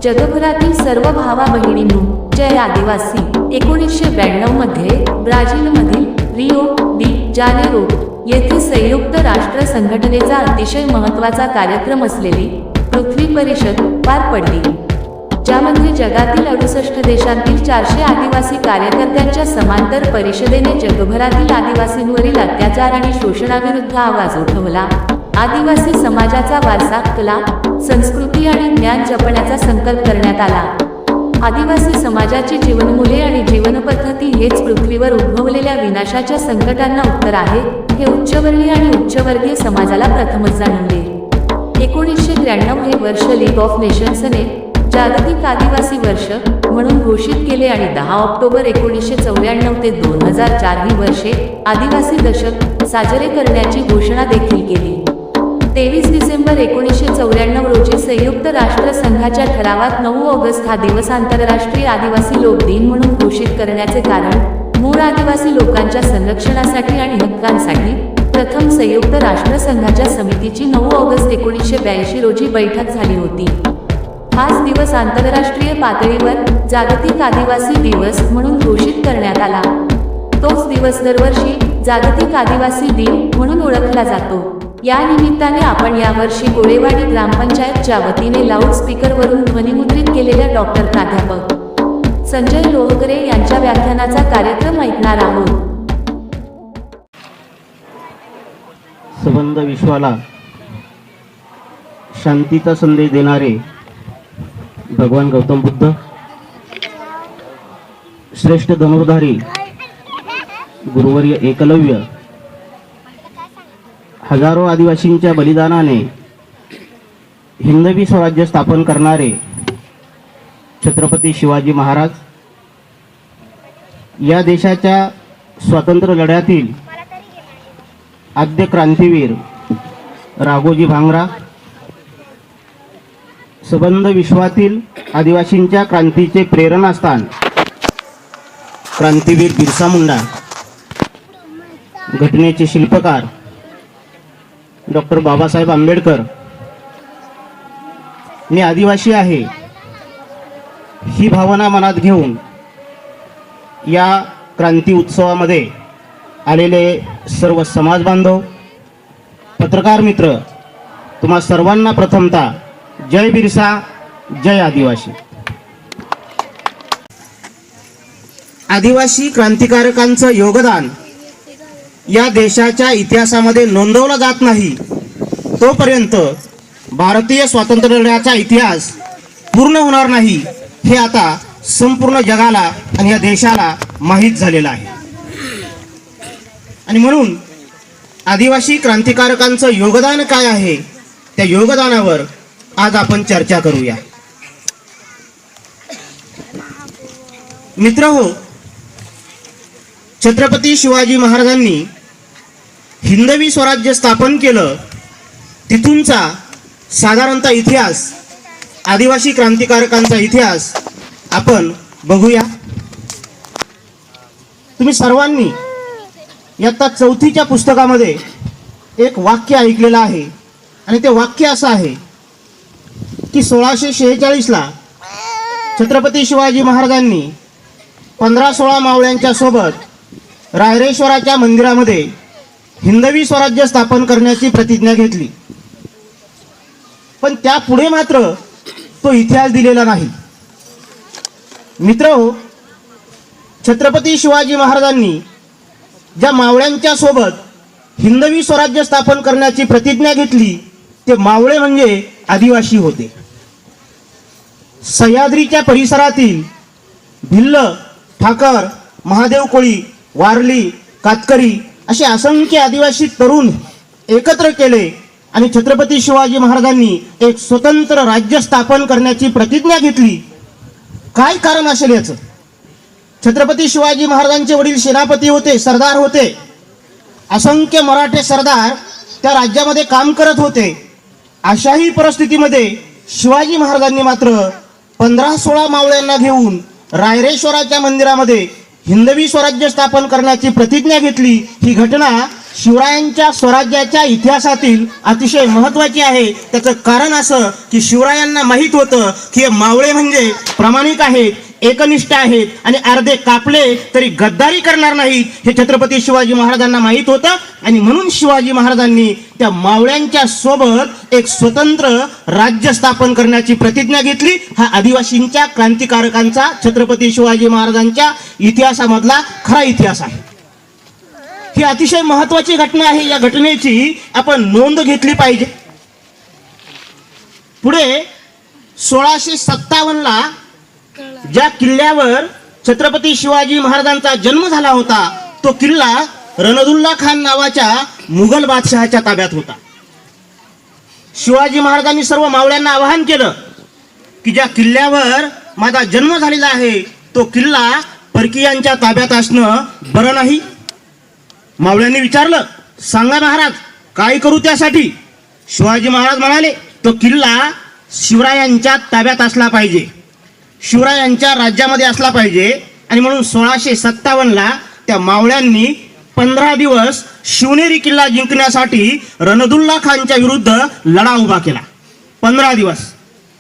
जगभरातील सर्व भावा बहिणींनो, जय आदिवासी। 1992 मध्ये ब्राझीलमधील रिओ डी जानेरो येथे संयुक्त राष्ट्र संघटनेचा अतिशय महत्त्वाचा कार्यक्रम असलेली पृथ्वी परिषद पार पडली, ज्यामध्ये जगातील 68 देशांतील 400 आदिवासी कार्यकर्त्यांच्या समांतर परिषदेने जगभरातील आदिवासींवरील अत्याचार आणि शोषणाविरुद्ध आवाज उठवला। आदिवासी समाजाचा वारसा, कला, संस्कृती आणि ज्ञान जपण्याचा संकल्प करण्यात आला। आदिवासी समाजाची जीवनमूल्ये आणि जीवनपद्धती हेच पृथ्वीवर उद्भवलेल्या विनाशाच्या संकटांना उत्तर आहे, हे उच्चवर्णीय आणि उच्चवर्गीय समाजाला प्रथमच जाणवले। 1993 हे वर्ष लीग ऑफ नेशन्सने जागतिक आदिवासी वर्ष म्हणून घोषित केले आणि 10 ऑक्टोबर 1994 ते 2004 ही वर्षे आदिवासी दशक साजरे करण्याची घोषणा देखील केली। 23 डिसेंबर 1994 रोजी संयुक्त राष्ट्र संघाच्या ठरावात 9 ऑगस्ट हा दिवस आंतरराष्ट्रीय आदिवासी लोक दिन म्हणून घोषित करण्याचे कारण मूळ आदिवासी लोकांच्या संरक्षणासाठी आणि हक्कांसाठी प्रथम संयुक्त राष्ट्र संघाच्या समितीची 9 ऑगस्ट 1982 रोजी बैठक झाली होती। हाच दिवस आंतरराष्ट्रीय पातळीवर जागतिक आदिवासी दिवस म्हणून घोषित करण्यात आला। तोच दिवस दरवर्षी जागतिक आदिवासी दिन म्हणून ओळखला जातो। या निमित्ताने आपण यावर्षी कोळेवाडी ग्रामपंचायतच्या वतीने लाऊडस्पीकरवरून ध्वनिमुद्रित केलेल्या डॉक्टर प्राध्यापक संजय लोहकरे यांच्या व्याख्यानाचा कार्यक्रम ऐकणार आहोत। संबंध विश्वाला शांतीचा संदेश देणारे भगवान गौतम बुद्ध, श्रेष्ठ धनुर्धारी गुरुवर्य एकलव्य, हजारो आदिवासींच्या बलिदानाने हिंदवी स्वराज्य स्थापन करणारे छत्रपती शिवाजी महाराज, या देशाच्या स्वातंत्र्य लढ्यातील आद्य क्रांतीवीर राघोजी भांगरा, संबंध विश्वातील आदिवासींच्या क्रांतीचे प्रेरणास्थान क्रांतीवीर बिरसा मुंडा, घटनेचे शिल्पकार डॉक्टर बाबासाहेब आंबेडकर, मी आदिवासी आहे ही भावना मनात घेऊन या क्रांती उत्सवामध्ये आलेले सर्व समाज बांधव, पत्रकार मित्र, तुम्हा सर्वांना प्रथमतः जय बिरसा, जय आदिवासी। आदिवासी क्रांतिकारकांचं योगदान या देशाच्या इतिहासामध्ये नोंदवलं जात नाही तोपर्यंत भारतीय स्वातंत्र्य लढ्याचा इतिहास पूर्ण होणार नाही, हे आता संपूर्ण जगाला आणि या देशाला माहीत झालेलं आहे। आणि म्हणून आदिवासी क्रांतिकारकांचं योगदान काय आहे, त्या योगदानावर आज आपण चर्चा करूया। मित्रहो, छत्रपती शिवाजी महाराजांनी हिंदवी स्वराज्य स्थापन केलं, तिथूनचा साधारणतः इतिहास, आदिवासी क्रांतिकारकांचा इतिहास आपण बघूया। तुम्ही सर्वांनी इयत्ता 4थीच्या पुस्तकामध्ये एक वाक्य ऐकलेलं आहे आणि ते वाक्य असं आहे की 1646ला छत्रपती शिवाजी महाराजांनी 15-16 मावळ्यांच्या सोबत रायरेश्वराच्या मंदिरामध्ये हिंदवी स्वराज्य स्थापन करण्याची प्रतिज्ञा घेतली, पण त्यापुढे मात्र तो इतिहास दिलेला नाही। मित्रहो, छत्रपती शिवाजी महाराजांनी ज्या मावळ्यांच्या सोबत हिंदवी स्वराज्य स्थापन करण्याची प्रतिज्ञा घेतली ते मावळे म्हणजे आदिवासी होते। सह्याद्रीच्या परिसरातील भिल्ल, ठाकर, महादेव कोळी, वारली, कातकरी असे असंख्य आदिवासी तरुण एकत्र केले आणि छत्रपती शिवाजी महाराजांनी एक स्वतंत्र राज्य स्थापन करण्याची प्रतिज्ञा घेतली। काय कारण असेल याचं? छत्रपती शिवाजी महाराजांचे वडील सेनापती होते, सरदार होते, असंख्य मराठे सरदार त्या राज्यामध्ये काम करत होते। अशाही परिस्थितीमध्ये शिवाजी महाराजांनी मात्र 15-16 मावळ्यांना घेऊन रायरेश्वराच्या मंदिरामध्ये हिंदवी स्वराज्य स्थापन करण्याची प्रतिज्ञा घेतली। ही घटना शिवरायांच्या स्वराज्याच्या इतिहासातील अतिशय महत्त्वाची आहे. त्याचं कारण असं की शिवरायांना माहीत होतं की हे मावळे म्हणजे प्रामाणिक आहेत, एकनिष्ठ आहेत आणि अर्धे कापले तरी गद्दारी करणार नाहीत हे छत्रपती शिवाजी महाराजांना माहीत होतं. आणि म्हणून शिवाजी महाराजांनी त्या मावळ्यांच्या सोबत एक स्वतंत्र राज्य स्थापन करण्याची प्रतिज्ञा घेतली. हा आदिवासींच्या क्रांतिकारकांचा छत्रपती शिवाजी महाराजांच्या इतिहासामधला खरा इतिहास आहे. ही अतिशय महत्वाची घटना आहे. या घटनेची आपण नोंद घेतली पाहिजे. पुढे 1657ला ज्या किल्ल्यावर छत्रपती शिवाजी महाराजांचा जन्म झाला होता तो किल्ला रणदुल्ला खान नावाच्या मुघल बादशहाच्या ताब्यात होता. शिवाजी महाराजांनी सर्व मावळ्यांना आवाहन केलं की ज्या किल्ल्यावर माझा जन्म झालेला आहे तो किल्ला परकीयांच्या ताब्यात असणं बरं नाही. मावळ्यांनी विचारलं, सांगा महाराज काय करू त्यासाठी? शिवाजी महाराज म्हणाले, तो किल्ला शिवरायांच्या ताब्यात असला पाहिजे, शिवरायांच्या राज्यामध्ये असला पाहिजे. आणि म्हणून 1657ला त्या मावळ्यांनी 15 दिवस शिवनेरी किल्ला जिंकण्यासाठी रणदुल्ला खानच्या विरुद्ध लढा उभा केला. 15 दिवस.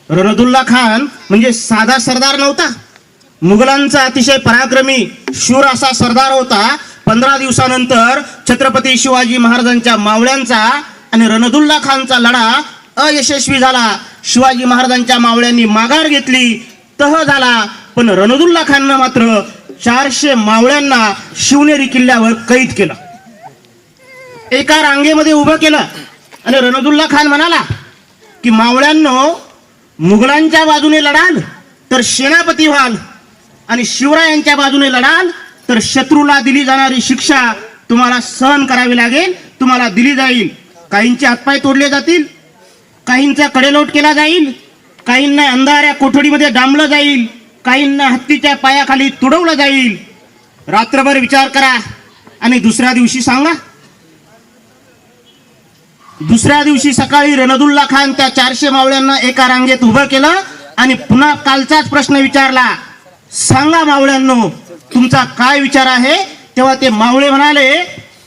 रणदुल्ला खान म्हणजे साधा सरदार नव्हता, मुघलांचा अतिशय पराक्रमी शूर असा सरदार होता. 15 दिवसानंतर छत्रपती शिवाजी महाराजांच्या मावळ्यांचा आणि रणदुल्ला खानचा लढा अयशस्वी झाला. शिवाजी महाराजांच्या मावळ्यांनी माघार घेतली, तह झाला. पण रणदुल्ला खाननं मात्र 400 मावळ्यांना शिवनेरी किल्ल्यावर कैद केलं, एका रांगेमध्ये उभं केलं. आणि रणदुल्ला खान म्हणाला की मावळ्यांनो, मुघलांच्या बाजूने लढाल तर सेनापती व्हाल आणि शिवरायांच्या बाजूने लढाल तर शत्रूला दिली जाणारी शिक्षा तुम्हाला सहन करावी लागेल, तुम्हाला दिली जाईल. काहींचे हातपाय तोडले जातील, काहींचा कडेलोट केला जाईल, काहींना अंधाऱ्या कोठडीमध्ये डांबलं जाईल, काहींना हत्तीच्या पायाखाली तुडवलं जाईल. रात्रभर विचार करा आणि दुसऱ्या दिवशी सांगा. दुसऱ्या दिवशी सकाळी रणदुल्ला खान त्या 400 मावळ्यांना एका रांगेत उभं केलं आणि पुन्हा कालचाच प्रश्न विचारला, सांगा मावळ्यांनो तुमचा काय विचार आहे? तेव्हा ते मावळे म्हणाले,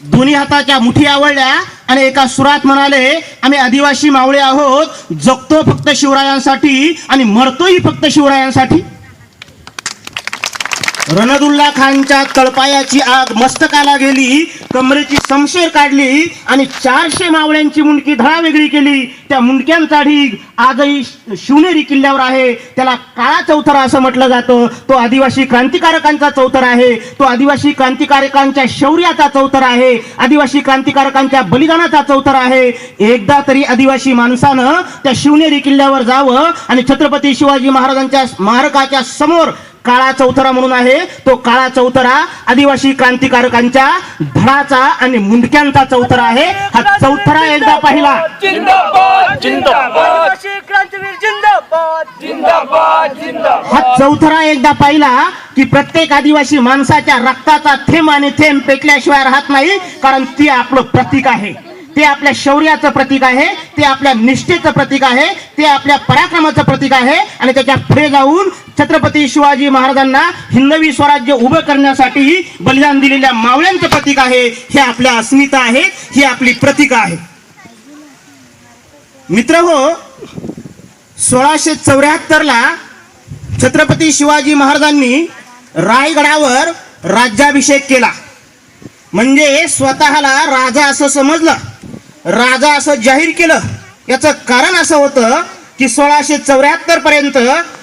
दोन्ही हाताच्या मुठी आवळल्या आणि एका सुरात म्हणाले, आम्ही आदिवासी मावळे आहोत, जगतो फक्त शिवरायांसाठी आणि मरतोही फक्त शिवरायांसाठी. रणदुल्ला खानच्या तळपायाची आग मस्तकाला गेली, कमरेची समशेर काढली आणि 400 मावळ्यांची मुंडकी धडावेगळी केली. त्या मुंडक्यांचा ढीग आजही शिवनेरी किल्ल्यावर आहे. त्याला काळा चौथरा असं म्हटलं जातं. तो आदिवासी क्रांतिकारकांचा चौथरा आहे, तो आदिवासी क्रांतिकारकांच्या शौर्याचा चौथरा आहे, आदिवासी क्रांतिकारकांच्या बलिदानाचा चौथरा आहे. एकदा तरी आदिवासी माणसानं त्या शिवनेरी किल्ल्यावर जावं आणि छत्रपती शिवाजी महाराजांच्या स्मारकाच्या समोर काळा चौथरा म्हणून आहे, तो काळा चौथरा आदिवासी क्रांतिकारकांच्या धडाचा आणि मुंडक्यांचा चौथरा आहे. हा चौथरा एकदा पाहिला, जिंदाबाद जिंदाबाद आदिवासी क्रांतीवीर जिंदाबाद जिंदाबाद जिंदाबाद. हा चौथरा एकदा पाहिला की प्रत्येक आदिवासी माणसाच्या रक्ताचा थेंब आणि थेंब पेटल्याशिवाय राहत नाही. कारण ती आपलं प्रतीक आहे, ते आपल्या शौर्याचं प्रतीक आहे, ते आपल्या निष्ठेचं प्रतीक आहे, ते आपल्या पराक्रमाचं प्रतीक आहे. आणि त्याच्या पुढे जाऊन छत्रपती शिवाजी महाराजांना हिंदवी स्वराज्य उभं करण्यासाठी बलिदान दिलेल्या मावळ्यांचं प्रतीक आहे. हे आपल्या अस्मिता आहे, ही आपली प्रतीक आहे. मित्रहो, 1674ला छत्रपती शिवाजी महाराजांनी रायगडावर राज्याभिषेक केला. म्हणजे स्वतःला राजा असं समजलं, राजा असं जाहीर केलं. याचं कारण असं होतं की 1674 पर्यंत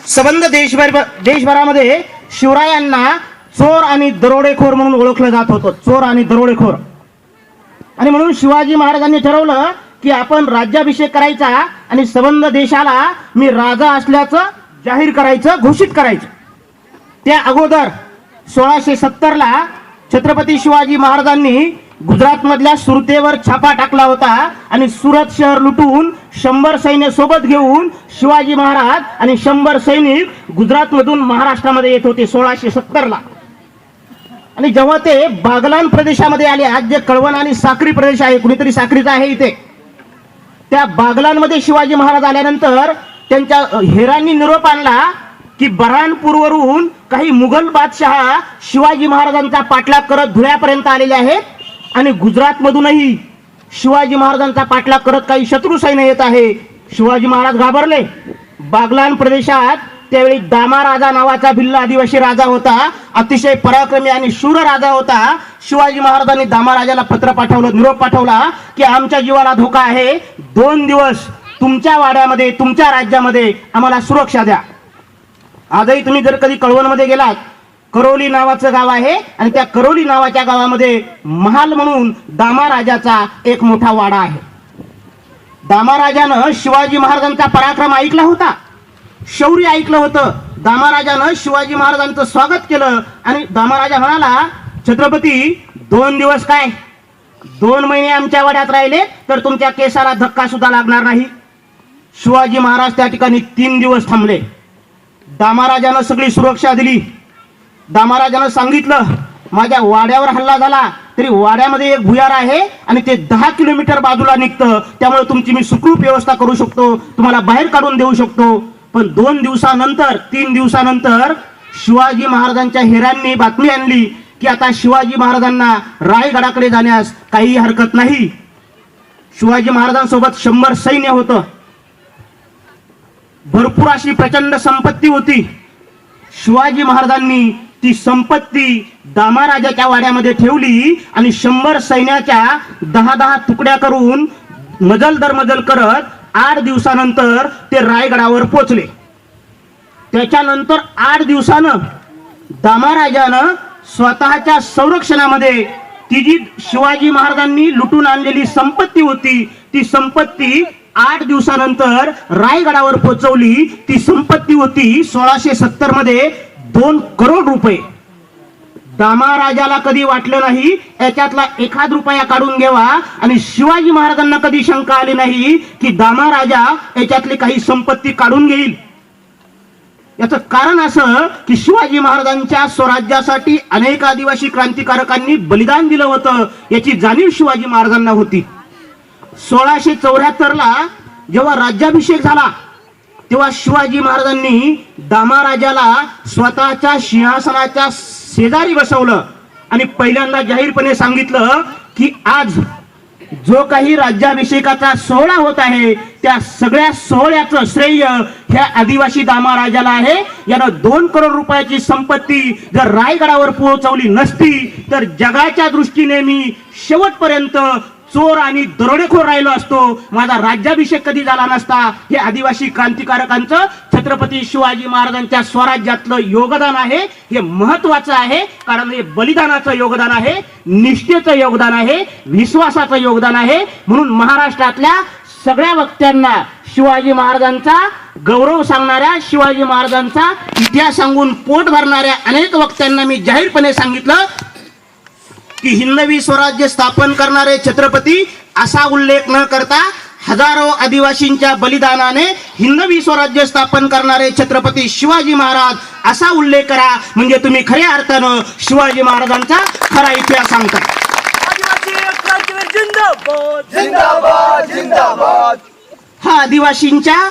सबंध देशभरामध्ये शिवरायांना चोर आणि दरोडेखोर म्हणून ओळखलं जात होतं, चोर आणि दरोडेखोर. आणि म्हणून शिवाजी महाराजांनी ठरवलं की आपण राज्याभिषेक करायचा आणि सबंध देशाला मी राजा असल्याचं जाहीर करायचं, घोषित करायचं. त्या अगोदर 1670ला छत्रपती शिवाजी महाराजांनी गुजरात मधल्या सुरतेवर छापा टाकला होता आणि सुरत शहर लुटून 100 सैन्य सोबत घेऊन शिवाजी महाराज आणि 100 सैनिक गुजरात मधून महाराष्ट्रामध्ये येत होते 1670ला. आणि जेव्हा ते बागलान प्रदेशामध्ये आले, आज जे कळवण आणि साक्री प्रदेश आहे, कुणीतरी साक्रीचा आहे इथे, त्या बागलांमध्ये शिवाजी महाराज आल्यानंतर त्यांच्या हेरांनी निरोप आणला की बऱ्हाणपूरवरून काही मुघल बादशहा शिवाजी महाराजांचा पाठलाग करत धुळ्यापर्यंत आलेले आहेत आणि गुजरातमधूनही शिवाजी महाराजांचा पाठलाग करत काही शत्रू सैन्य येत आहे. शिवाजी महाराज घाबरले. बागलान प्रदेशात त्यावेळी दामा राजा नावाचा भिल्ल आदिवासी राजा होता. अतिशय पराक्रमी आणि शूर राजा होता. शिवाजी महाराजांनी दामा राजाला पत्र पाठवलं, निरोप पाठवला की आमच्या जीवाला धोका आहे. 2 दिवस तुमच्या वाड्यामध्ये, तुमच्या राज्यामध्ये आम्हाला सुरक्षा द्या. आजही तुम्ही जर कधी कळवणमध्ये गेलात, करोली नावाचं गाव आहे आणि त्या करोली नावाच्या गावामध्ये महाल म्हणून दामा राजाचा एक मोठा वाडा आहे. दामा राजानं शिवाजी महाराजांचा पराक्रम ऐकला होता, शौर्य ऐकलं होतं. दामाराजानं शिवाजी महाराजांचं स्वागत केलं आणि दामाराजा म्हणाला, छत्रपती 2 दिवस काय, 2 महिने आमच्या वाड्यात राहिले तर तुमच्या केसाला धक्का सुद्धा लागणार नाही. शिवाजी महाराज त्या ठिकाणी 3 दिवस थांबले. दामाराजानं सगळी सुरक्षा दिली. दामाराजानं सांगितलं, माझ्या वाड्यावर हल्ला झाला तरी वाड्यामध्ये एक भुयार आहे आणि ते 10 किलोमीटर बाजूला निघतं, त्यामुळे तुमची मी सुखरूप व्यवस्था करू शकतो, तुम्हाला बाहेर काढून देऊ शकतो. पण 2 दिवसानंतर, 3 दिवसानंतर शिवाजी महाराजांच्या हेरांनी बातमी आणली की आता शिवाजी महाराजांना रायगडाकडे जाण्यास काही हरकत नाही. शिवाजी महाराजांसोबत 100 सैन्य होतं. भरपूर अशी प्रचंड संपत्ती होती. शिवाजी महाराजांनी ती संपत्ती दामाराजाच्या वाड्यामध्ये ठेवली आणि 100 सैन्याच्या 10-10 तुकड्या करून मजल दर मजल करत 8 दिवसानंतर ते रायगडावर पोचले. त्याच्यानंतर 8 दिवसानं दामाराजानं स्वतःच्या संरक्षणामध्ये ती जी शिवाजी महाराजांनी लुटून आणलेली संपत्ती होती, ती संपत्ती 8 दिवसानंतर रायगडावर पोहोचवली. ती संपत्ती होती 1670 मध्ये 2 करोड रुपये. दामाराजाला कधी वाटलं नाही याच्यातला 1 रुपया काढून घ्यावा आणि शिवाजी महाराजांना कधी शंका आली नाही की दामाराजा याच्यातली काही संपत्ती काढून घेईल. याचं कारण असं की शिवाजी महाराजांच्या स्वराज्यासाठी अनेक आदिवासी क्रांतिकारकांनी बलिदान दिलं होतं, याची जाणीव शिवाजी महाराजांना होती. 1674 ला जेव्हा राज्याभिषेक झाला तेव्हा शिवाजी महाराजांनी दामाराजाला स्वतःच्या सिंहासनाच्या शेजारी बसवलं आणि पहिल्यांदा जाहीरपणे सांगितलं की आज जो काही राज्याभिषेकाचा सोहळा होत आहे त्या सगळ्या सोहळ्याचं श्रेय ह्या आदिवासी दामाराजाला आहे. यानं 2 करोड रुपयाची संपत्ती जर रायगडावर पोहोचवली नसती तर जगाच्या दृष्टीने मी शेवटपर्यंत चोर आणि दरोडेखोर राहिलो असतो, माझा राज्याभिषेक कधी झाला नसता. हे आदिवासी क्रांतिकारकांचं छत्रपती शिवाजी महाराजांच्या स्वराज्यातलं योगदान आहे. हे महत्वाचं आहे कारण हे बलिदानाचं योगदान आहे, निष्ठेचं योगदान आहे, विश्वासाचं योगदान आहे. म्हणून महाराष्ट्रातल्या सगळ्या वक्त्यांना शिवाजी महाराजांचा गौरव सांगणाऱ्या, शिवाजी महाराजांचा इतिहास सांगून पोट भरणाऱ्या अनेक वक्त्यांना मी जाहीरपणे सांगितलं की हिंदवी स्वराज्य स्थापन करणारे छत्रपती असा उल्लेख न करता हजारो आदिवासींच्या बलिदानाने हिंदवी स्वराज्य स्थापन करणारे छत्रपती शिवाजी महाराज असा उल्लेख करा, म्हणजे तुम्ही खऱ्या अर्थानं शिवाजी महाराजांचा खरा इतिहास सांगता. आदिवासी क्रांतीवीर जिंदाबाद जिंदाबाद जिंदाबाद. हा आदिवासींच्या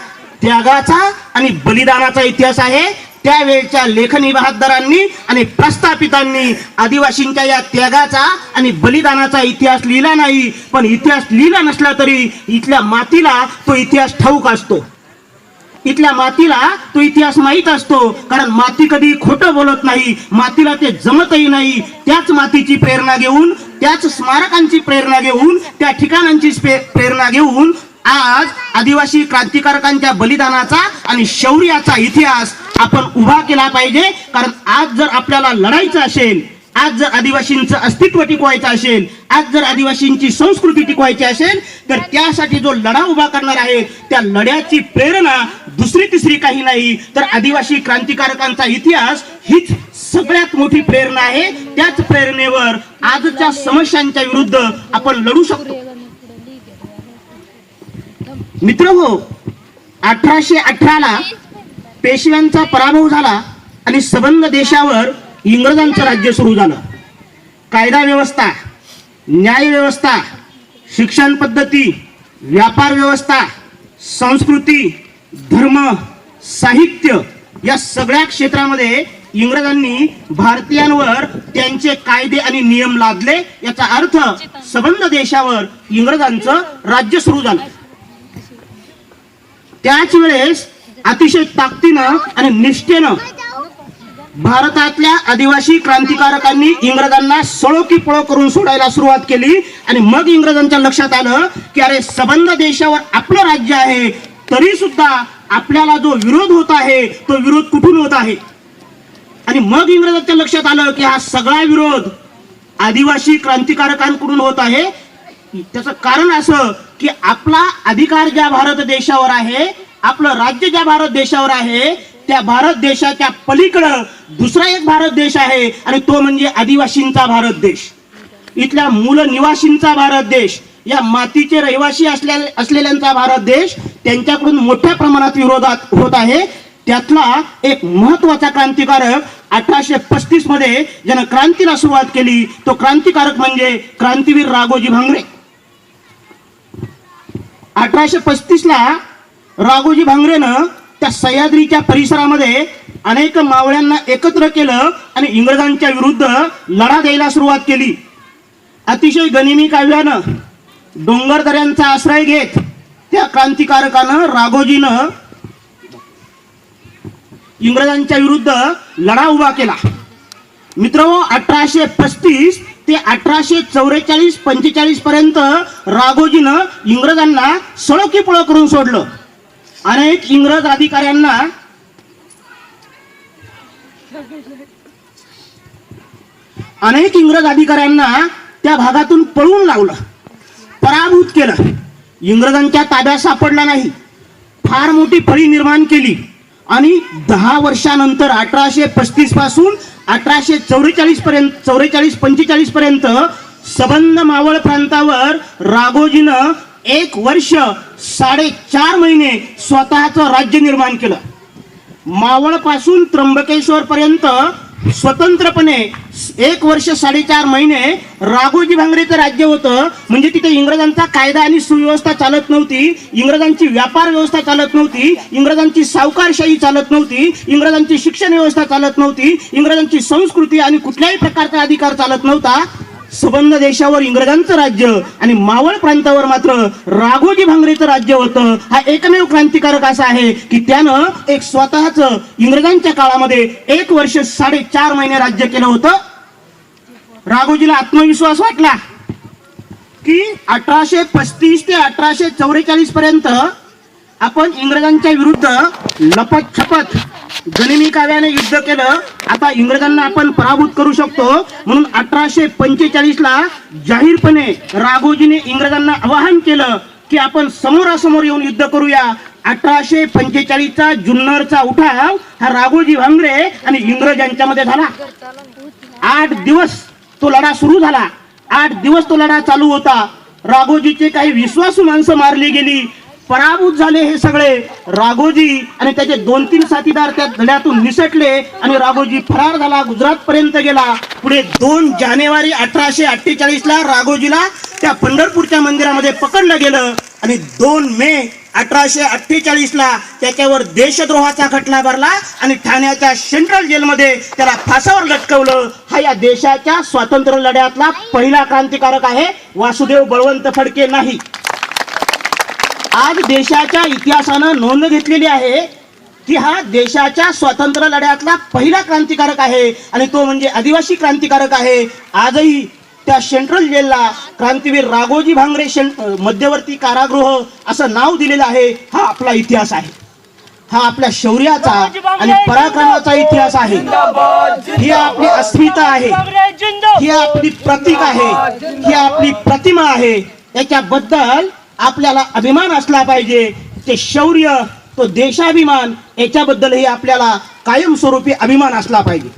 त्यागाचा आणि बलिदानाचा इतिहास आहे. त्यावेळच्या लेखनी बहादरांनी आणि प्रस्थापितांनी आदिवासींच्या या त्यागाचा आणि बलिदानाचा इतिहास लिहिला नाही, पण इतिहास लिहिला नसला तरी इथल्या मातीला तो इतिहास ठाऊक असतो. इथल्या मातीला तो इतिहास माहीत असतो, कारण माती कधी खोटं बोलत नाही, मातीला ते जमतही नाही. त्याच मातीची प्रेरणा घेऊन, त्याच स्मारकांची प्रेरणा घेऊन, त्या ठिकाणांची प्रेरणा घेऊन आज आदिवासी क्रांतिकारकांच्या बलिदानाचा आणि शौर्याचा इतिहास आपण उभा केला पाहिजे. कारण आज जर आपल्याला लढायचं असेल, आज जर आदिवासींचं अस्तित्व टिकवायचं असेल, आज जर आदिवासींची संस्कृती टिकवायची असेल तर त्यासाठी जो लढा उभा करणार आहे त्या लढ्याची प्रेरणा दुसरी तिसरी काही नाही तर आदिवासी क्रांतिकारकांचा इतिहास हीच सगळ्यात मोठी प्रेरणा आहे. त्याच प्रेरणेवर आजच्या समस्यांच्या विरुद्ध आपण लढू शकतो. मित्रहो, 1818 ला पेशव्यांचा पराभव झाला आणि सबंध देशावर इंग्रजांचं राज्य सुरू झालं. कायदा व्यवस्था, न्याय व्यवस्था, शिक्षण पद्धती, व्यापार व्यवस्था, संस्कृती, धर्म, साहित्य या सगळ्या क्षेत्रामध्ये इंग्रजांनी भारतीयांवर त्यांचे कायदे आणि नियम लादले. याचा अर्थ सबंध देशावर इंग्रजांचं राज्य सुरू झालं. त्याच वेळेस अतिशय ताकदीनं आणि निष्ठेनं भारतातल्या आदिवासी क्रांतिकारकांनी इंग्रजांना सळो की पळो करून सोडायला सुरुवात केली. आणि मग इंग्रजांच्या लक्षात आलं की अरे सबंध देशावर आपलं राज्य आहे, तरी सुद्धा आपल्याला जो विरोध होत आहे तो विरोध कुठून होत आहे. आणि मग इंग्रजांच्या लक्षात आलं की हा सगळा विरोध आदिवासी क्रांतिकारकांकडून होत आहे. त्याचं कारण असं की आपला अधिकार ज्या भारत देशावर आहे, आपलं राज्य ज्या भारत देशावर आहे, त्या भारत देशाच्या पलीकडं दुसरा एक भारत देश आहे आणि तो म्हणजे आदिवासींचा भारत देश, इथल्या मूल निवासींचा भारत देश, या मातीचे रहिवासी असलेल्यांचा भारत देश. त्यांच्याकडून मोठ्या प्रमाणात विरोधात होत आहे. त्यातला एक महत्वाचा क्रांतिकारक 1835 मध्ये ज्यानं क्रांतीला सुरुवात केली तो क्रांतिकारक म्हणजे क्रांतीवीर राघोजी भांगरे. 1835 ला राघोजी भांगरेनं त्या सह्याद्रीच्या परिसरामध्ये अनेक मावळ्यांना एकत्र केलं आणि इंग्रजांच्या विरुद्ध लढा द्यायला सुरुवात केली. अतिशय गनिमी काव्यानं डोंगर दऱ्यांचा आश्रय घेत त्या क्रांतिकारकानं राघोजीनं इंग्रजांच्या विरुद्ध लढा उभा केला. मित्रहो, 1835 ते 1844-45 पर्यंत राघोजीनं इंग्रजांना सळो की पळो करून सोडलं. अनेक इंग्रज अधिकाऱ्यांना त्या भागातून पळवून लावलं, पराभूत केलं. इंग्रजांच्या ताब्यात सापडला नाही. फार मोठी फळी निर्माण केली आणि 10 वर्षानंतर 1835 पासून 1844-45 पर्यंत सबंध मावळ प्रांतावर राघोजीनं 1 वर्ष 4.5 महिने स्वतःचं राज्य निर्माण केलं. मावळ पासून त्र्यंबकेश्वर पर्यंत स्वतंत्रपणे 1 वर्ष 4.5 महिने राघोजी भांगरेचं राज्य होतं. म्हणजे तिथे इंग्रजांचा कायदा आणि सुव्यवस्था चालत नव्हती, इंग्रजांची व्यापार व्यवस्था चालत नव्हती, इंग्रजांची सावकारशाही चालत नव्हती, इंग्रजांची शिक्षण व्यवस्था चालत नव्हती, इंग्रजांची संस्कृती आणि कुठल्याही प्रकारचा अधिकार चालत नव्हता. सबंध देशावर इंग्रजांचं राज्य आणि मावळ प्रांतावर मात्र राघोजी भांगरेचं राज्य होतं. हा एकमेव क्रांतिकारक असा आहे की त्यानं एक स्वतःचं इंग्रजांच्या काळामध्ये 1 वर्ष 4.5 महिने राज्य केलं होतं. राघोजीला आत्मविश्वास वाटला की 1835 ते 1844 पर्यंत आपण इंग्रजांच्या विरुद्ध लपत-छपत गनिमी काव्याने युद्ध केलं, आता इंग्रजांना आपण पराभूत करू शकतो. म्हणून 1845 ला जाहीरपणे राघोजीने इंग्रजांना आवाहन केलं की आपण समोरासमोर येऊन युद्ध करूया. 1845चा जुन्नरचा उठाव हा राघोजी भांगरे आणि इंग्रज यांच्यामध्ये झाला. 8 दिवस तो लढा सुरू झाला. 8 दिवस तो लढा चालू होता. राघोजीचे काही विश्वासू माणसं मारली गेली, पराभूत झाले हे सगळे. राघोजी आणि त्याचे 2-3 साथीदार त्या लढ्यातून निसटले आणि राघोजी फरार झाला, गुजरात पर्यंत गेला. पुढे 2 जानेवारी 1848 ला राघोजीला त्या पंढरपूरच्या मंदिरामध्ये पकडलं गेलं आणि 2 मे 1848 ला त्याच्यावर देशद्रोहाचा खटला भरला आणि ठाण्याच्या सेंट्रल जेलमध्ये त्याला फासावर लटकवलं. हा या देशाच्या स्वातंत्र्य लढ्यातला पहिला क्रांतिकारक आहे, वासुदेव बळवंत फडके नाही. आज देशाच्या इतिहासानं नोंद घेतलेली आहे की हा देशाच्या स्वातंत्र्य लढ्यातला पहिला क्रांतिकारक आहे आणि तो म्हणजे आदिवासी क्रांतिकारक आहे. आजही त्या सेंट्रल जेलला क्रांतीवीर राघोजी भांगरे मध्यवर्ती कारागृह असं नाव दिलेलं आहे. हा आपला इतिहास आहे, हा आपल्या शौर्याचा आणि पराक्रमाचा इतिहास आहे. ही आपली अस्मिता आहे, ही आपली प्रतीक आहे, ही आपली प्रतिमा आहे. याच्याबद्दल आपल्याला अभिमान असला पाहिजे. ते शौर्य, तो देशाभिमान, याच्याबद्दलही आपल्याला कायमस्वरूपी अभिमान असला पाहिजे.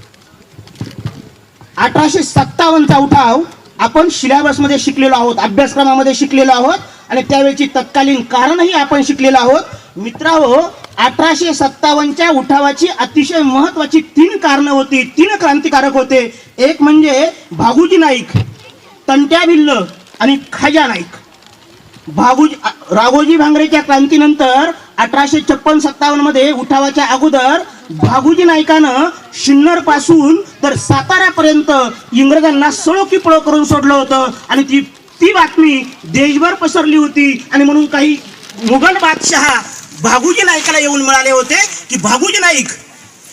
1857चा उठाव आपण सिलेबसमध्ये शिकलेलो आहोत, अभ्यासक्रमामध्ये शिकलेलो आहोत आणि त्यावेळची तत्कालीन कारणही आपण शिकलेलो आहोत. मित्रांनो, 1857च्या उठावाची अतिशय महत्वाची 3 कारणं होती, 3 क्रांतिकारक होते. एक म्हणजे भागुजी नाईक, तंट्या भिल्ल आणि खाजा नाईक. राघोजी भांगरेच्या क्रांतीनंतर 1856-57 मध्ये उठावाच्या अगोदर भागोजी नाईकानं सिन्नर पासून तर साताऱ्यापर्यंत इंग्रजांना सळो की पळो करून सोडलं होतं आणि ती बातमी देशभर पसरली होती. आणि म्हणून काही मुघल बादशहा भागोजी नाईकाला येऊन मिळाले होते की भागोजी नाईक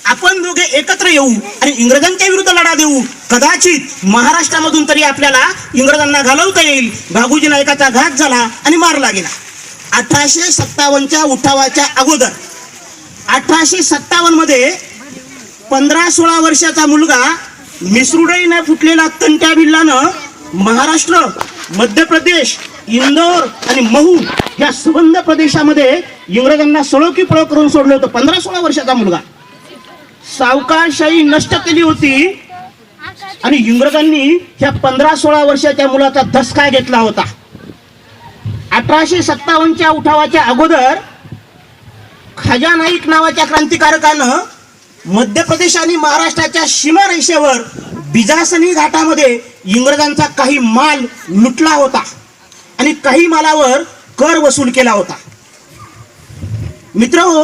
आपण दोघे एकत्र येऊ आणि इंग्रजांच्या विरुद्ध लढा देऊ, कदाचित महाराष्ट्रामधून तरी आपल्याला इंग्रजांना घालवता येईल. भागोजी नाईकाचा घात झाला आणि मारला गेला. 1857च्या उठावाच्या अगोदर 1857 मध्ये 15-16 वर्षाचा मुलगा मिसरुडही न फुटलेला तंट्या भिल्लानं महाराष्ट्र, मध्य प्रदेश, इंदोर आणि महू या संबंध प्रदेशामध्ये इंग्रजांना सळो की पळो करून सोडलं होतं. 15-16 वर्षाचा मुलगा सावकारशाही नष्ट केली होती आणि इंग्रजांनी ह्या 15-16 वर्षाच्या मुलाचा धसका घेतला होता. 1857च्या उठावाच्या अगोदर खाजा नाईक नावाच्या क्रांतिकारकानं मध्य प्रदेश आणि महाराष्ट्राच्या सीमारेषेवर बिजासनी घाटामध्ये इंग्रजांचा काही माल लुटला होता आणि काही मालावर कर वसूल केला होता. मित्रहो,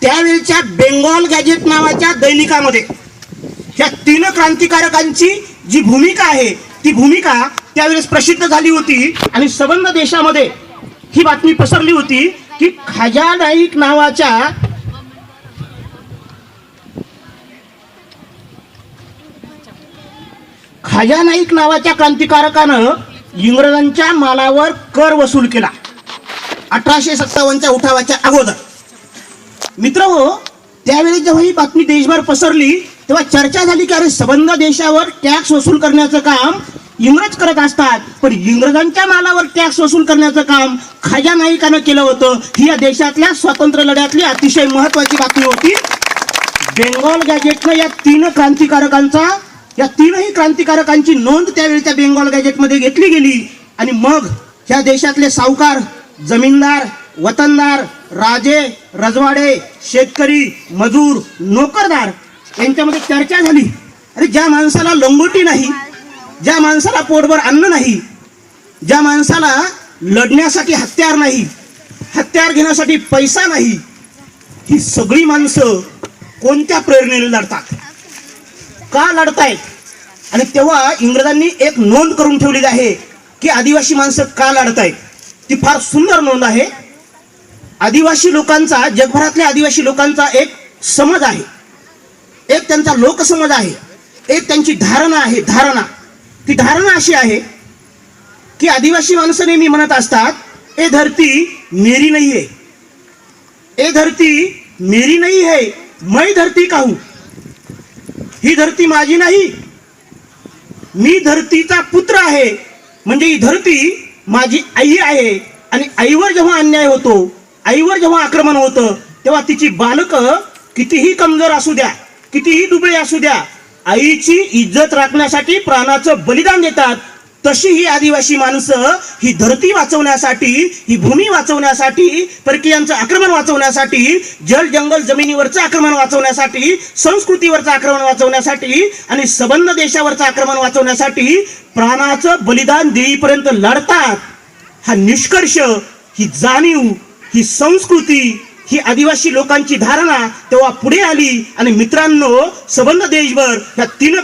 त्यावेळच्या बेंगॉल गॅजेट नावाच्या दैनिकामध्ये ह्या 3 क्रांतिकारकांची जी भूमिका आहे ती भूमिका त्यावेळेस प्रसिद्ध झाली होती आणि संबंध देशामध्ये ही बातमी पसरली होती की खाजा नाईक नावाच्या क्रांतिकारकानं इंग्रजांच्या मालावर कर वसूल केला 1857च्या उठावाच्या अगोदर. मित्रहो, त्यावेळी जेव्हा ही बातमी देशभर पसरली तेव्हा चर्चा झाली की अरे संबंध देशावर टॅक्स वसूल करण्याचं काम इंग्रज करत असतात, पण इंग्रजांच्या मालावर टॅक्स वसूल करण्याचं काम खाजा नाईकानं केलं होतं. ही या देशातल्या स्वातंत्र्य लढ्यातली अतिशय महत्वाची बातमी होती. बेंगॉल गॅजेटनं या 3ही क्रांतिकारकांची नोंद त्यावेळच्या बेंगॉल गॅजेटमध्ये घेतली गेली आणि मग ह्या देशातले सावकार, जमीनदार, वतनदार, राजे, रजवाडे, शेतकरी, मजूर, नोकरदार यांच्यामध्ये चर्चा झाली. अरे ज्या माणसाला लंगोटी नाही, ज्या माणसाला पोटभर अन्न नाही, ज्या माणसाला लढण्यासाठी हत्यार नाही, हत्यार घेण्यासाठी पैसा नाही, ही सगळी माणसं कोणत्या प्रेरणेने लढतात, का लढतायत? आणि तेव्हा इंग्रजांनी एक नोंद करून ठेवलेली आहे की आदिवासी माणसं का लढतायत. ती फार सुंदर नोंद आहे. आदिवासी लोकांचा, जगभरातल्या आदिवासी लोकांचा एक समज आहे, एक त्यांचा लोकसमज आहे, एक त्यांची धारणा आहे. ती धारणा अशी आहे की आदिवासी माणसं नेहमी म्हणत असतात, ए धरती मेरी नहीं है, ए धरती मेरी नहीं है, मैं धरती का हूं. ही धरती माझी नाही, मी धरतीचा पुत्र आहे. म्हणजे ही धरती माझी आई आहे आणि आईवर जेव्हा अन्याय होतो, आईवर जेव्हा आक्रमण होतं, तेव्हा तिची बालकं कितीही कमजोर असू द्या, कितीही दुबळे असू द्या, आईची इज्जत राखण्यासाठी प्राणाचं बलिदान देतात. तशी ही आदिवासी माणसं ही धरती वाचवण्यासाठी, ही भूमी वाचवण्यासाठी, परकीयांचं आक्रमण वाचवण्यासाठी, जल जंगल जमिनीवरचं आक्रमण वाचवण्यासाठी, संस्कृतीवरचं आक्रमण वाचवण्यासाठी आणि संबंध देशावरचं आक्रमण वाचवण्यासाठी प्राणाचं बलिदान देईपर्यंत लढतात. हा निष्कर्ष, ही जाणीव, ही संस्कृती, ही आदिवासी लोकांची धारणा तेव्हा पुढे आली. आणि मित्रांनो, संबंध देशभर ह्या 3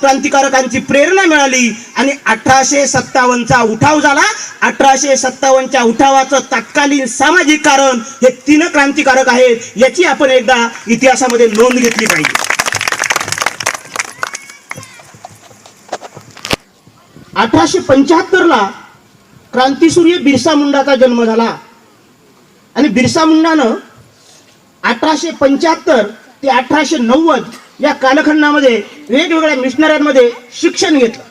क्रांतिकारकांची प्रेरणा मिळाली आणि 1857चा उठाव झाला. 1857च्या उठावाचं तत्कालीन सामाजिक कारण हे 3 क्रांतिकारक आहेत, याची आपण एकदा इतिहासामध्ये नोंद घेतली पाहिजे. 1875ला क्रांतीसूर्य बिरसा मुंडाचा जन्म झाला आणि बिरसा मुंडानं 1875 ते 1890 या कालखंडामध्ये वेगवेगळ्या मिशनऱ्यांमध्ये शिक्षण घेतलं.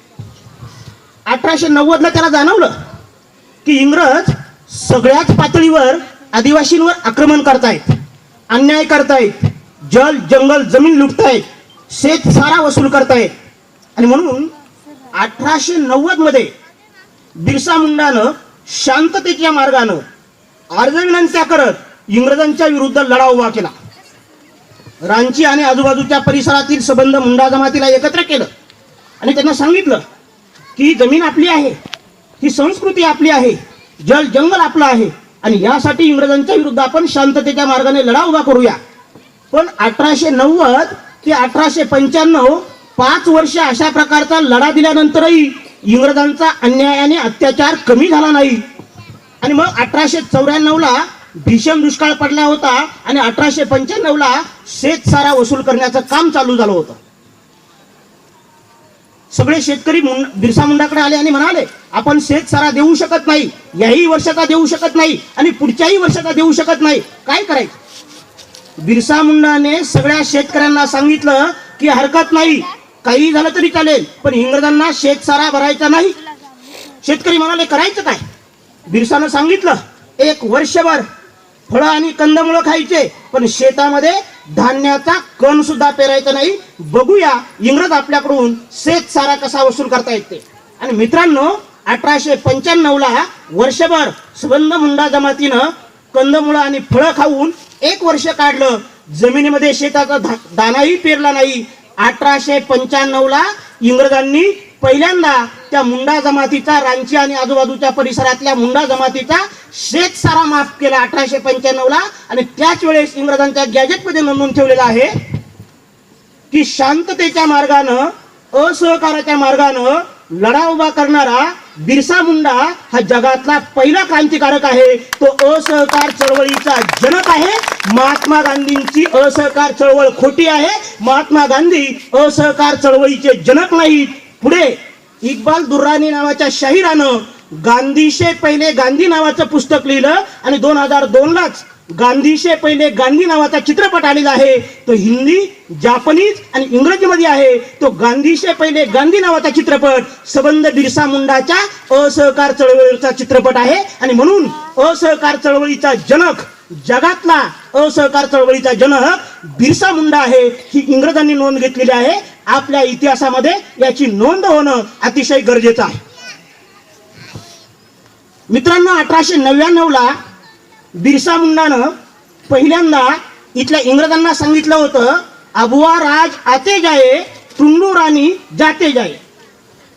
1890ला त्याला जाणवलं की इंग्रज सगळ्याच पातळीवर आदिवासींवर आक्रमण करतायत, अन्याय करतायत, जल जंगल जमीन लुटतायत, शेत सारा वसूल करतायत. आणि म्हणून 1890 मध्ये बिरसा मुंडानं शांततेच्या मार्गानं अर्जविनंत्या करत इंग्रजांच्या विरुद्ध लढा उभा केला. रांची आणि आजूबाजूच्या परिसरातील संबंध मुंडा जमातीला एकत्र केलं आणि त्यांना सांगितलं की ही जमीन आपली आहे, ही संस्कृती आपली आहे, जल जंगल आपलं आहे आणि यासाठी इंग्रजांच्या विरुद्ध आपण शांततेच्या मार्गाने लढा उभा करूया. पण 1890 ते 1895 5 वर्ष अशा प्रकारचा लढा दिल्यानंतरही इंग्रजांचा अन्याय आणि अत्याचार कमी झाला नाही. आणि मग 1894ला भीषण दुष्काळ पडला होता आणि 1895ला शेतसारा वसूल करण्याचं काम चालू झालं होतं. सगळे शेतकरी बिरसा मुंडाकडे आले आणि म्हणाले, आपण शेतसारा देऊ शकत नाही, याही वर्षाचा देऊ शकत नाही आणि पुढच्याही वर्षाचा देऊ शकत नाही, काय करायचं? बिरसा मुंडाने सगळ्या शेतकऱ्यांना सांगितलं की हरकत नाही, काही झालं तरी चालेल, पण इंग्रजांना शेतसारा भरायचा नाही. शेतकरी म्हणाले, करायचं काय? बिरसानं सांगितलं, 1 वर्षभर फळं आणि कंदमुळं खायचे, पण शेतामध्ये धान्याचा कण सुद्धा पेरायचा नाही. बघूया इंग्रज आपल्याकडून शेतसारा कसा वसूल करता येते. आणि मित्रांनो, 1895ला वर्षभर सबंध मुंडा जमातीनं कंदमुळं आणि फळं खाऊन 1 वर्ष काढलं. जमिनीमध्ये शेताचा दाणाही पेरला नाही. 1895ला इंग्रजांनी पहिल्यांदा त्या मुंडा जमातीचा, रांची आणि आजूबाजूच्या परिसरातल्या मुंडा जमातीचा शेतसारा माफ केला 1895ला. आणि त्याच वेळेस इंग्रजांच्या गॅजेटमध्ये नोंदवून ठेवलेलं आहे की शांततेच्या मार्गानं, असहकाराच्या मार्गानं लढा उभा करणारा बिरसा मुंडा हा जगातला पहिला क्रांतिकारक आहे. तो असहकार चळवळीचा जनक आहे. महात्मा गांधींची असहकार चळवळ खोटी आहे. महात्मा गांधी असहकार चळवळीचे जनक नाहीत. पुढे इक्बाल दुर्रानी नावाच्या शाहिरानं गांधीशे पहिले गांधी नावाचं पुस्तक लिहिलं आणि 2002लाच गांधीशे पहिले गांधी नावाचा चित्रपट आलेला आहे. तो हिंदी, जापनीज आणि इंग्रजीमध्ये आहे. तो गांधीशे पहिले गांधी नावाचा चित्रपट सबंध बिरसा मुंडाच्या असहकार चळवळीचा चित्रपट आहे. आणि म्हणून असहकार चळवळीचा जनक, जगातला असहकार चळवळीचा जनक बिरसा मुंडा आहे, ही इंग्रजांनी नोंद घेतलेली आहे. आपल्या इतिहासामध्ये याची नोंद होणं अतिशय गरजेचं आहे. मित्रांनो, 1899ला बिरसा मुंडानं पहिल्यांदा इथल्या इंग्रजांना सांगितलं होतं, अबुआ राज आते जाये, टुंडू राणी जाते जाये.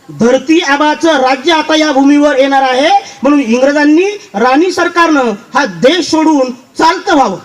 धरती आबाचं राज्य आता या भूमीवर येणार आहे, म्हणून इंग्रजांनी, राणी सरकारनं हा देश सोडून चालतं व्हावं.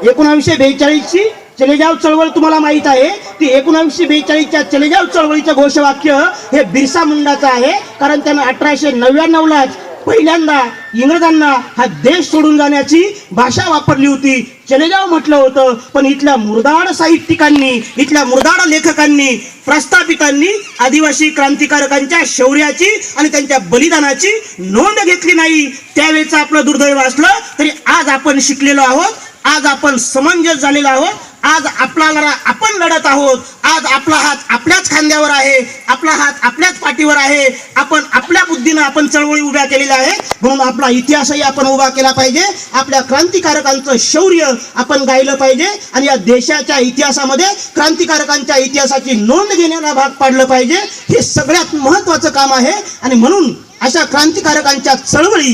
1942ची चलेजाव चळवळ तुम्हाला माहित आहे. ती 1942च्या चलेजाव चळवळीचं घोषवाक्य हे बिरसा मुंडाचं आहे. कारण त्यानं 1899लाच पहिल्यांदा इंग्रजांना हा देश सोडून जाण्याची भाषा वापरली होती. चले जाव म्हटलं होतं. पण इथल्या मुरदाड साहित्यिकांनी, इथल्या मुरदाड लेखकांनी, प्रस्थापितांनी आदिवासी क्रांतिकारकांच्या शौर्याची आणि त्यांच्या बलिदानाची नोंद घेतली नाही. त्यावेळेचं आपलं दुर्दैव असलं तरी आज आपण शिकलेलो आहोत. आज आपण समंजस झालेलो आहोत. आज आपल्याला आपण लढत आहोत. आज आपला हात आपल्याच खांद्यावर आहे, आपला हात आपल्याच पाठीवर आहे. आपण आपल्या बुद्धीनं आपण चळवळी उभ्या केलेल्या आहेत. म्हणून आपला इतिहासही आपण उभा केला पाहिजे. आपल्या क्रांतिकारकांचं शौर्य आपण गायलं पाहिजे आणि या देशाच्या इतिहासामध्ये क्रांतिकारकांच्या इतिहासाची नोंद घेण्याला भाग पाडलं पाहिजे. हे सगळ्यात महत्वाचं काम आहे. आणि म्हणून अशा क्रांतिकारकांच्या चळवळी,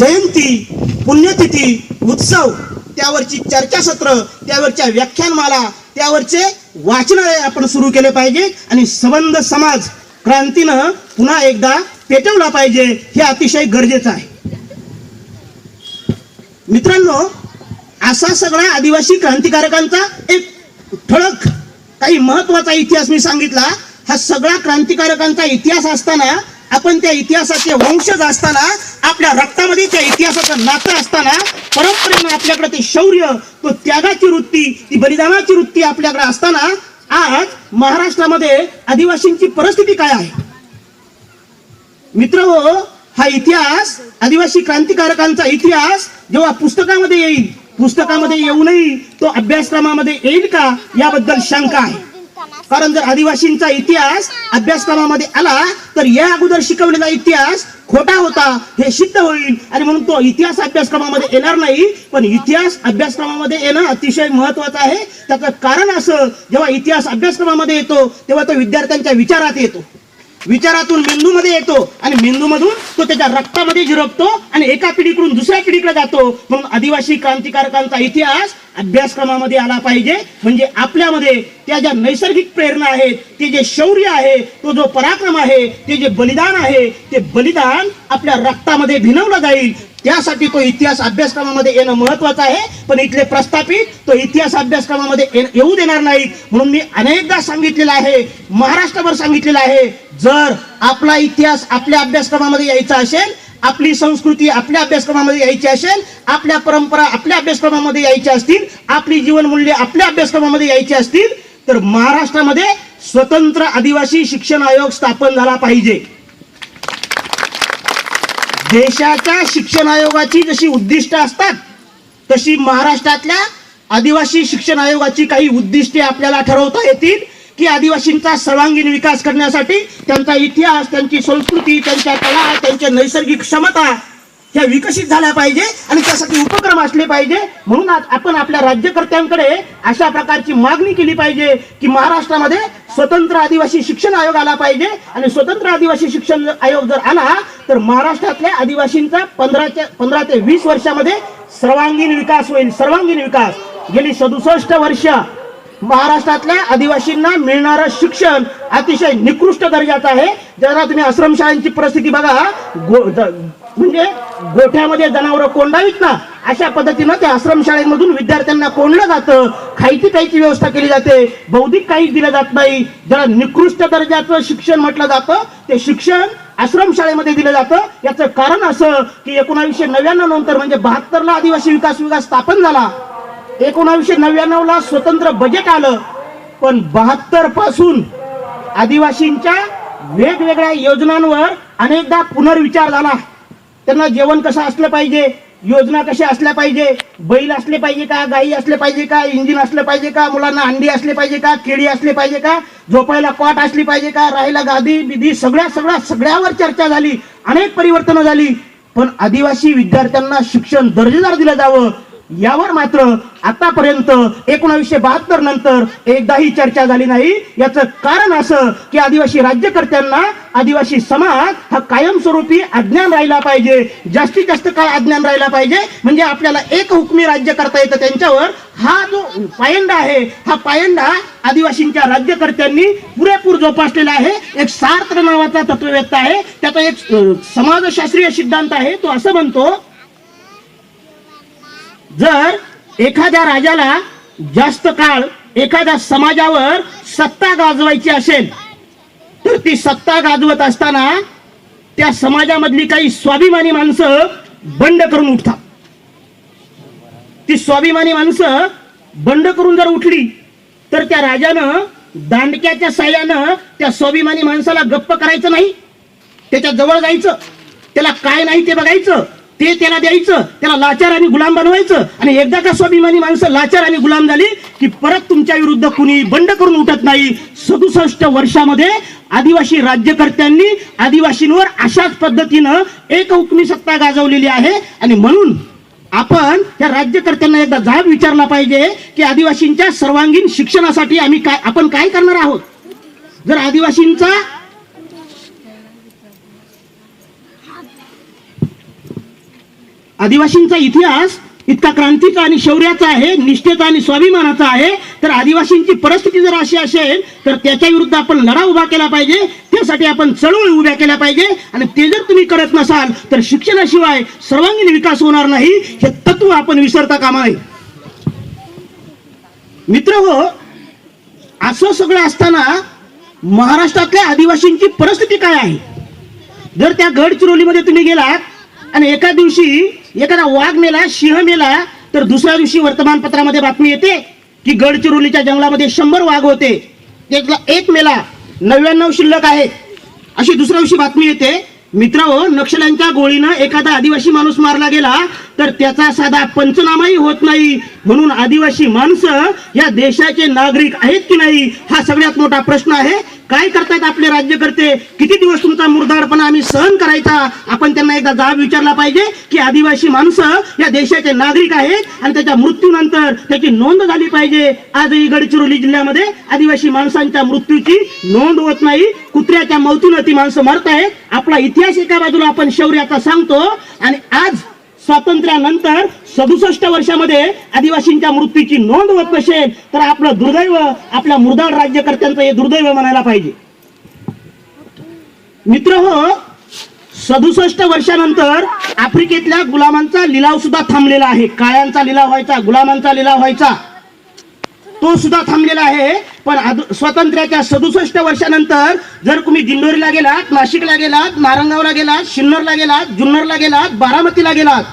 जयंती, पुण्यतिथी, उत्सव, त्यावरची चर्चासत्र, त्यावरच्या व्याख्यानमाला, त्यावरचे वाचनालय आपण सुरू केले पाहिजे. आणि सबंध समाज क्रांतीनं पुन्हा एकदा पेटवला पाहिजे. हे अतिशय गरजेचं आहे. मित्रांनो, असा सगळा आदिवासी क्रांतिकारकांचा एक ठळक काही महत्वाचा इतिहास मी सांगितला. हा सगळा क्रांतिकारकांचा इतिहास असताना, आपण त्या इतिहासाचे वंशज असताना, आपल्या रक्तामध्ये त्या इतिहासाचं नातं असताना, परंपरेनं आपल्याकडे ते शौर्य, तो त्यागाची वृत्ती, ती बलिदानाची वृत्ती आपल्याकडे असताना आज महाराष्ट्रामध्ये आदिवासींची परिस्थिती काय आहे? मित्रहो, हा इतिहास, आदिवासी क्रांतिकारकांचा इतिहास जेव्हा पुस्तकामध्ये येईल, पुस्तकामध्ये येऊनही तो अभ्यासक्रमामध्ये येईल का याबद्दल शंका आहे. कारण जर आदिवासींचा इतिहास अभ्यासक्रमामध्ये आला तर या अगोदर शिकवलेला इतिहास खोटा होता हे सिद्ध होईल. आणि म्हणून तो इतिहास अभ्यासक्रमामध्ये येणार नाही. पण इतिहास अभ्यासक्रमामध्ये येणं अतिशय महत्वाचं आहे. त्याचं कारण असं, जेव्हा इतिहास अभ्यासक्रमामध्ये येतो तेव्हा तो विद्यार्थ्यांच्या विचारात येतो. विचारातून मेंदूमध्ये येतो आणि मेंदूमधून तो त्याच्या रक्तामध्ये झिरपतो आणि एका पिढीकडून दुसऱ्या पिढीकडे जातो. म्हणून आदिवासी क्रांतिकारकांचा इतिहास अभ्यासक्रमामध्ये आला पाहिजे. म्हणजे आपल्यामध्ये त्या ज्या नैसर्गिक प्रेरणा आहेत, ते जे शौर्य आहे, तो जो पराक्रम आहे, ते जे बलिदान आहे, ते बलिदान आपल्या रक्तामध्ये भिनवलं जाईल. त्यासाठी तो इतिहास अभ्यासक्रमामध्ये येणं महत्वाचं आहे. पण इथले प्रस्थापित तो इतिहास अभ्यासक्रमामध्ये येऊ देणार नाहीत. म्हणून मी अनेकदा सांगितलेलं आहे, महाराष्ट्रभर सांगितलेलं आहे, जर आपला इतिहास आपल्या अभ्यासक्रमामध्ये यायचा असेल, आपली संस्कृती आपल्या अभ्यासक्रमामध्ये यायची असेल, आपल्या परंपरा आपल्या अभ्यासक्रमामध्ये यायच्या असतील, आपली जीवनमूल्य आपल्या अभ्यासक्रमामध्ये यायची असतील, तर महाराष्ट्रामध्ये स्वतंत्र आदिवासी शिक्षण आयोग स्थापन झाला पाहिजे. देशाच्या शिक्षण आयोगाची जशी उद्दिष्ट असतात, तशी महाराष्ट्रातल्या आदिवासी शिक्षण आयोगाची काही उद्दिष्टे आपल्याला ठरवता येतील की आदिवासींचा सर्वांगीण विकास करण्यासाठी त्यांचा इतिहास, त्यांची संस्कृती, त्यांच्या कला, त्यांच्या नैसर्गिक क्षमता ह्या विकसित झाल्या पाहिजे आणि त्यासाठी उपक्रम असले पाहिजे. म्हणून आज आपण आपल्या राज्यकर्त्यांकडे अशा प्रकारची मागणी केली पाहिजे की महाराष्ट्रामध्ये स्वतंत्र आदिवासी शिक्षण आयोग आला पाहिजे. आणि स्वतंत्र आदिवासी शिक्षण आयोग जर आला तर महाराष्ट्रातल्या आदिवासींचा 15 ते 20 वर्षामध्ये सर्वांगीण विकास होईल. सर्वांगीण विकास. गेली 67 वर्ष महाराष्ट्रातल्या आदिवासींना मिळणारं शिक्षण अतिशय निकृष्ट दर्जाचं आहे. जरा तुम्ही आश्रमशाळांची परिस्थिती बघा, म्हणजे गोठ्यामध्ये जनावरं कोंडावीत ना, अशा पद्धतीनं त्या आश्रमशाळेमधून विद्यार्थ्यांना कोंडलं जातं. खायची प्यायची व्यवस्था केली जाते, बौद्धिक काहीच दिलं जात नाही. ज्याला निकृष्ट दर्जाचं शिक्षण म्हटलं जातं, ते शिक्षण आश्रमशाळेमध्ये दिलं जातं. याचं कारण असं की 1999 नंतर, म्हणजे 72 ला आदिवासी विकास स्थापन झाला, 1999 ला स्वतंत्र बजेट आलं, पण 72 पासून आदिवासींच्या वेगवेगळ्या योजनांवर अनेकदा पुनर्विचार झाला. त्यांना जेवण कसं असलं पाहिजे, योजना कशा असल्या पाहिजे, बैल असले पाहिजे का, गाई असले पाहिजे का, इंजिन असलं पाहिजे का, मुलांना अंडी असले पाहिजे का, केळी असले पाहिजे का, झोपायला कॉट असली पाहिजे का, राहायला गादी बिदी, सगळ्यावर चर्चा झाली, अनेक परिवर्तनं झाली. पण आदिवासी विद्यार्थ्यांना शिक्षण दर्जेदार दिलं जावं यावर मात्र आतापर्यंत 1972 नंतर एकदाही चर्चा झाली नाही. याचं कारण असं की आदिवासी राज्यकर्त्यांना, आदिवासी समाज हा कायमस्वरूपी अज्ञान राहिला पाहिजे. जास्तीत जास्त काय अज्ञान राहिला पाहिजे, म्हणजे आपल्याला एक हुकमी राज्य करता येतं त्यांच्यावर. हा जो पायंडा आहे, हा पायंडा आदिवासींच्या राज्यकर्त्यांनी पुरेपूर जोपासलेला आहे. एक सार्त्र नावाचा तत्ववेत्ता आहे, त्याचा एक समाजशास्त्रीय सिद्धांत आहे. तो असं म्हणतो, जर एखाद्या राजाला जास्त काळ एखाद्या समाजावर सत्ता गाजवायची असेल, तर ती सत्ता गाजवत असताना त्या समाजामधली काही स्वाभिमानी माणसं बंड करून उठतात. ती स्वाभिमानी माणसं बंड करून जर उठली तर त्या राजानं दांडक्याच्या साह्यानं त्या स्वाभिमानी माणसाला गप्प करायचं नाही, त्याच्या जवळ जायचं, त्याला काय नाही ते बघायचं, ते त्याला द्यायचं, त्याला लाचार आणि गुलाम बनवायचं. आणि एकदा का स्वाभिमानी माणसं लाचार आणि गुलाम झाली की परत तुमच्या विरुद्ध कुणी बंड करून उठत नाही. 67 वर्षामध्ये आदिवासी राज्यकर्त्यांनी आदिवासींवर अशाच पद्धतीनं एकहुकमी सत्ता गाजवलेली आहे. आणि म्हणून आपण त्या राज्यकर्त्यांना एकदा जाब विचारला पाहिजे की आदिवासींच्या सर्वांगीण शिक्षणासाठी आपण काय करणार आहोत. जर आदिवासींचा इतिहास इतका क्रांतीचा आणि शौर्याचा आहे, निष्ठेचा आणि स्वाभिमानाचा आहे, तर आदिवासींची परिस्थिती जर अशी असेल तर त्याच्या विरुद्ध आपण लढा उभा केला पाहिजे. त्यासाठी आपण चळवळी उभ्या केल्या पाहिजे. आणि ते जर तुम्ही करत नसाल तर शिक्षणाशिवाय सर्वांगीण विकास होणार नाही. हे तत्व आपण विसरता कामा नये. मित्रहो, असं सगळं असताना महाराष्ट्रातल्या आदिवासींची परिस्थिती काय आहे. जर त्या गडचिरोलीमध्ये तुम्ही गेलात आणि एका दिवशी एखादा वाघ मेला, सिंह मेला, तर दुसऱ्या दिवशी वर्तमानपत्रामध्ये बातमी येते की गडचिरोलीच्या जंगलामध्ये 100 वाघ होते, त्यातला एक मेला, 99 शिल्लक आहेत, अशी दुसऱ्या दिवशी बातमी येते. मित्रांनो, नक्षल्यांच्या गोळीनं एखादा आदिवासी माणूस मारला गेला तर त्याचा साधा पंचनामाही होत नाही. म्हणून आदिवासी माणसं या देशाचे नागरिक आहेत की नाही, हा सगळ्यात मोठा प्रश्न आहे. काय करतायत आपले राज्यकर्ते, किती दिवस तुमचा मुरदाडपणा आम्ही सहन करायचा. आपण त्यांना एकदा जाब विचारला पाहिजे की आदिवासी माणसं या देशाचे नागरिक आहेत आणि त्याच्या मृत्यूनंतर त्याची नोंद झाली पाहिजे. आजही गडचिरोली जिल्ह्यामध्ये आदिवासी माणसांच्या मृत्यूची नोंद होत नाही. कुत्र्याच्या मौतीनं ती माणसं मरत आहेत. आपला इतिहास एका बाजूला आपण शौर्याचा सांगतो आणि आज स्वातंत्र्यानंतर 67 वर्षामध्ये आदिवासींच्या मृत्यूची नोंद होत नसेल तर आपलं दुर्दैव, आपल्या मुरदाड राज्यकर्त्यांचं हे दुर्दैव म्हणायला पाहिजे. मित्र हो, 67 वर्षानंतर आफ्रिकेतल्या गुलामांचा लिलाव सुद्धा थांबलेला आहे. काळ्यांचा लिलाव व्हायचा, गुलामांचा लिलाव व्हायचा, तो सुद्धा थांबलेला आहे. पण स्वातंत्र्याच्या 67 वर्षानंतर जर तुम्ही दिंडोरीला गेलात, नाशिकला गेलात, नारंगावला गेलात, सिन्नरला गेलात, जुन्नरला गेलात, बारामतीला गेलात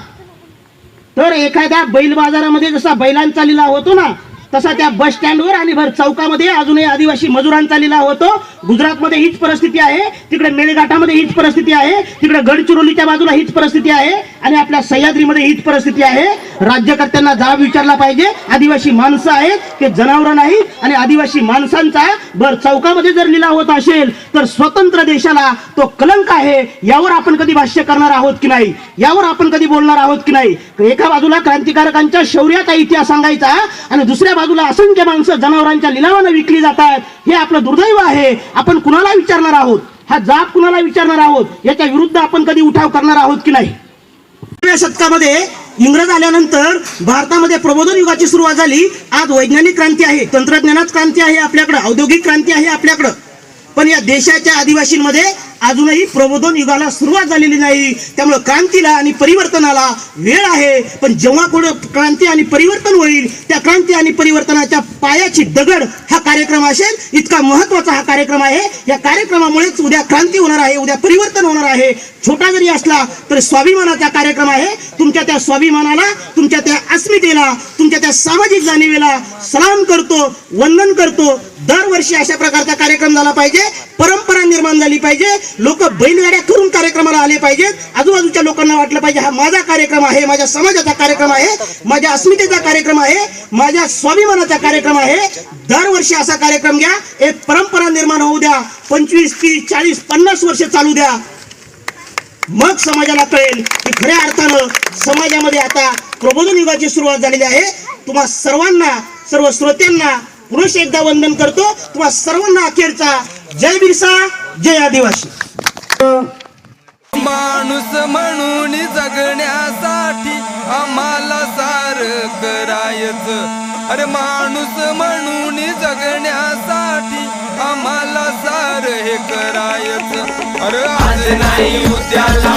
तर एखाद्या बैल बाजारामध्ये जसा बैलांचा लिलाव होतो ना तसा त्या बस स्टँडवर आणि भर चौकामध्ये अजूनही आदिवासी मजुरांचा लिलाव होतो. गुजरातमध्ये हीच परिस्थिती आहे, तिकडे मेळघाटामध्ये हीच परिस्थिती आहे, तिकडे गडचिरोलीच्या बाजूला हीच परिस्थिती आहे आणि आपल्या सह्याद्रीमध्ये हीच परिस्थिती आहे. राज्यकर्त्यांना जाब विचारला पाहिजे. आदिवासी माणसं आहेत, ते जनावर नाही. आणि आदिवासी माणसांचा भर चौकामध्ये जर लिलाव होत असेल तर स्वतंत्र देशाला तो कलंक आहे. यावर आपण कधी भाष्य करणार आहोत की नाही, यावर आपण कधी बोलणार आहोत की नाही. एका बाजूला क्रांतिकारकांच्या शौर्याचा इतिहास सांगायचा आणि दुसऱ्या बाजूला असंख्य माणसं जनावरांच्या लिलावानं विकली जातात. हे आपलं दुर्दैव आहे. आपण कुणाला विचारणार आहोत, हा जाब कुणाला विचारणार आहोत, याच्या विरुद्ध आपण कधी उठाव करणार आहोत की नाही. 19व्या शतकामध्ये इंग्रज आल्यानंतर भारतामध्ये प्रबोधन युगाची सुरुवात झाली. आज वैज्ञानिक क्रांती आहे, तंत्रज्ञानात क्रांती आहे आपल्याकडं, औद्योगिक क्रांती आहे आपल्याकडं. पण या देशाच्या आदिवासींमध्ये अजूनही प्रबोधन युगाला सुरुवात झालेली नाही. त्यामुळे क्रांतीला आणि परिवर्तनाला वेळ आहे. पण जेव्हा कोण क्रांती आणि परिवर्तन होईल त्या क्रांती आणि परिवर्तनाच्या पायाची दगड हा कार्यक्रम असेल. इतका महत्वाचा हा कार्यक्रम आहे. या कार्यक्रमामुळेच उद्या क्रांती होणार आहे, उद्या परिवर्तन होणार आहे. छोटा जरी असला तरी स्वाभिमानाचा कार्यक्रम आहे. तुमच्या त्या स्वाभिमानाला, तुमच्या त्या अस्मितेला, तुमच्या त्या सामाजिक जाणीवेला सलाम करतो, वंदन करतो. दरवर्षी अशा प्रकारचा कार्यक्रम झाला पाहिजे, परंपरा निर्माण झाली पाहिजे. लोक बैलगाड्या करून कार्यक्रमाला आले पाहिजेत. आजूबाजूच्या लोकांना वाटलं पाहिजे हा माझा कार्यक्रम आहे, माझ्या समाजाचा कार्यक्रम आहे, माझ्या अस्मितेचा कार्यक्रम आहे, माझ्या स्वाभिमानाचा कार्यक्रम आहे. दरवर्षी असा कार्यक्रम घ्या, एक परंपरा निर्माण होऊ द्या. 25, 30, 40, 50 वर्ष चालू द्या. मग समाजाला कळेल की खऱ्या अर्थानं समाजामध्ये आता प्रबोधन युगाची सुरुवात झालेली आहे. तुम्हा सर्वांना, सर्व श्रोत्यांना पुरुष एकदा वंदन करतो. तुम्हा सर्वांना अखेरचा जय बिरसा, जय आदिवासी. माणूस म्हणून जगण्यासाठी आम्हाला सारं करायचं. अरे माणूस म्हणून जगण्यासाठी आम्हाला सारं हे करायचं. अरे आज नाही उद्याला